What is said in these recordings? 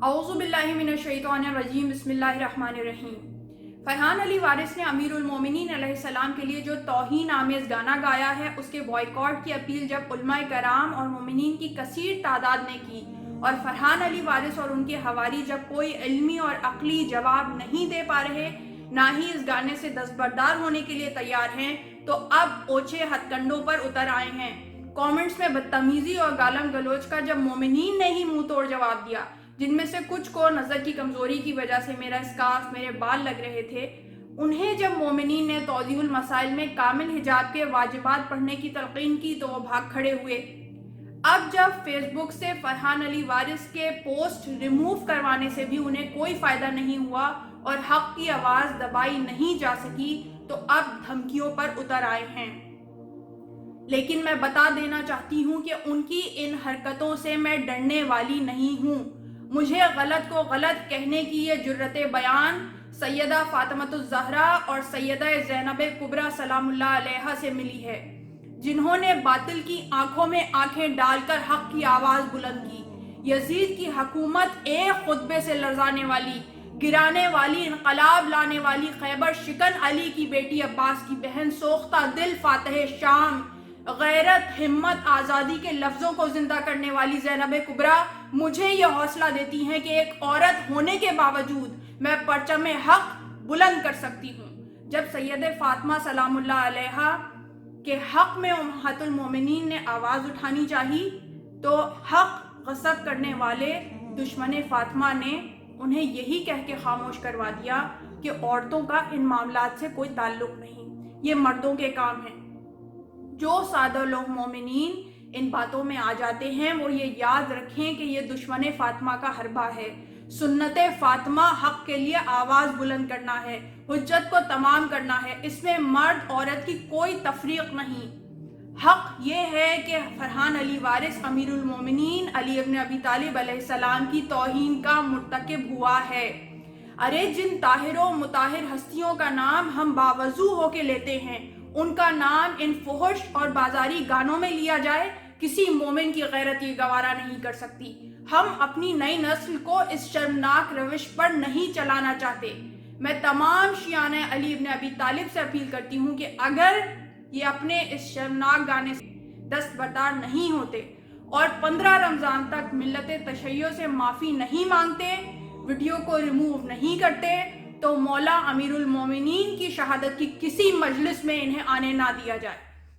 اعوذ باللہ من الشیطان الرجیم، بسم اللہ الرحمن الرحیم۔ فرحان علی وارث نے امیر المومنین علیہ السلام کے لیے جو توہین آمیز گانا گایا ہے، اس کے بائیکاٹ کی اپیل جب علماء کرام اور مومنین کی کثیر تعداد نے کی اور فرحان علی وارث اور ان کے حواری جب کوئی علمی اور عقلی جواب نہیں دے پا رہے، نہ ہی اس گانے سے دستبردار ہونے کے لیے تیار ہیں، تو اب اوچھے ہتھ کنڈوں پر اتر آئے ہیں۔ کامنٹس میں بدتمیزی اور گالم گلوچ کا جب مومنین نے ہی منہ توڑ جواب دیا، جن میں سے کچھ کو نظر کی کمزوری کی وجہ سے میرا اسکارف میرے بال لگ رہے تھے، انہیں جب مومنین نے توضیح المسائل میں کامل حجاب کے واجبات پڑھنے کی تلقین کی تو وہ بھاگ کھڑے ہوئے۔ اب جب فیس بک سے فرحان علی وارث کے پوسٹ ریموو کروانے سے بھی انہیں کوئی فائدہ نہیں ہوا اور حق کی آواز دبائی نہیں جا سکی، تو اب دھمکیوں پر اتر آئے ہیں۔ لیکن میں بتا دینا چاہتی ہوں کہ ان کی ان حرکتوں سے میں ڈرنے والی نہیں ہوں۔ مجھے غلط کو غلط کہنے کی یہ جرأت بیان سیدہ فاطمۃ الزہرا اور سیدہ زینب کبریٰ سلام اللہ علیہا سے ملی ہے، جنہوں نے باطل کی آنکھوں میں آنکھیں ڈال کر حق کی آواز بلند کی۔ یزید کی حکومت ایک خطبے سے لرزانے والی، گرانے والی، انقلاب لانے والی، خیبر شکن علی کی بیٹی عباس کی بہن، سوختہ دل فاتح شام، غیرت، ہمت، آزادی کے لفظوں کو زندہ کرنے والی زینب کبریٰ مجھے یہ حوصلہ دیتی ہیں کہ ایک عورت ہونے کے باوجود میں پرچم حق بلند کر سکتی ہوں۔ جب سید فاطمہ سلام اللہ علیہا کے حق میں امہات المومنین نے آواز اٹھانی چاہی تو حق غصب کرنے والے دشمن فاطمہ نے انہیں یہی کہہ کے خاموش کروا دیا کہ عورتوں کا ان معاملات سے کوئی تعلق نہیں، یہ مردوں کے کام ہیں۔ جو سادہ لوگ مومنین ان باتوں میں آ جاتے ہیں وہ یہ یاد رکھیں کہ یہ دشمن فاطمہ کا حربہ ہے۔ سنت فاطمہ حق کے لیے آواز بلند کرنا ہے، حجت کو تمام کرنا ہے، اس میں مرد عورت کی کوئی تفریق نہیں۔ حق یہ ہے کہ فرحان علی وارث امیر المومنین علی ابن ابی طالب علیہ السلام کی توہین کا مرتکب ہوا ہے۔ ارے جن طاہر و مطہر ہستیوں کا نام ہم باوضو ہو کے لیتے ہیں، ان کا نام ان فحش اور بازاری گانوں میں لیا جائے، کسی مومن کی غیرت یہ گوارا نہیں کر سکتی۔ ہم اپنی نئی نسل کو اس شرمناک روش پر نہیں چلانا چاہتے۔ میں تمام شیعان علی ابن ابی طالب سے اپیل کرتی ہوں کہ اگر یہ اپنے اس شرمناک گانے سے دستبردار نہیں ہوتے اور 15 رمضان تک ملت تشیع سے معافی نہیں مانگتے، ویڈیو کو ریموو نہیں کرتے، تو مولا امیر المومنین کی شہادت کی کسی مجلس میں انہیں آنے نہ دیا جائے،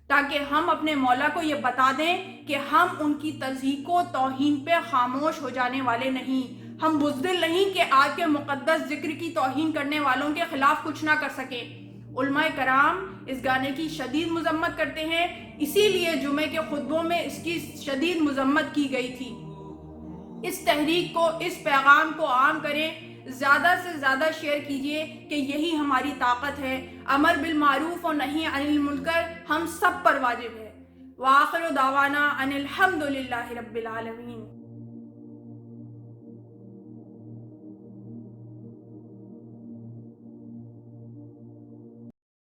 تاکہ ہم اپنے مولا کو یہ بتا دیں کہ ہم ان کی تضحیک و توہین پہ خاموش ہو جانے والے نہیں۔ ہم بزدل نہیں کہ آپ کے مقدس ذکر کی توہین کرنے والوں کے خلاف کچھ نہ کر سکیں۔ علماء کرام اس گانے کی شدید مذمت کرتے ہیں، اسی لیے جمعے کے خطبوں میں اس کی شدید مذمت کی گئی تھی۔ اس تحریک کو، اس پیغام کو عام کریں، زیادہ سے زیادہ شیئر کیجئے کہ یہی ہماری طاقت ہے۔ امر بالمعروف و نہی عن المنکر ہم سب پر واجب ہے۔ وآخر دعوانا ان الحمد للہ رب العالمین۔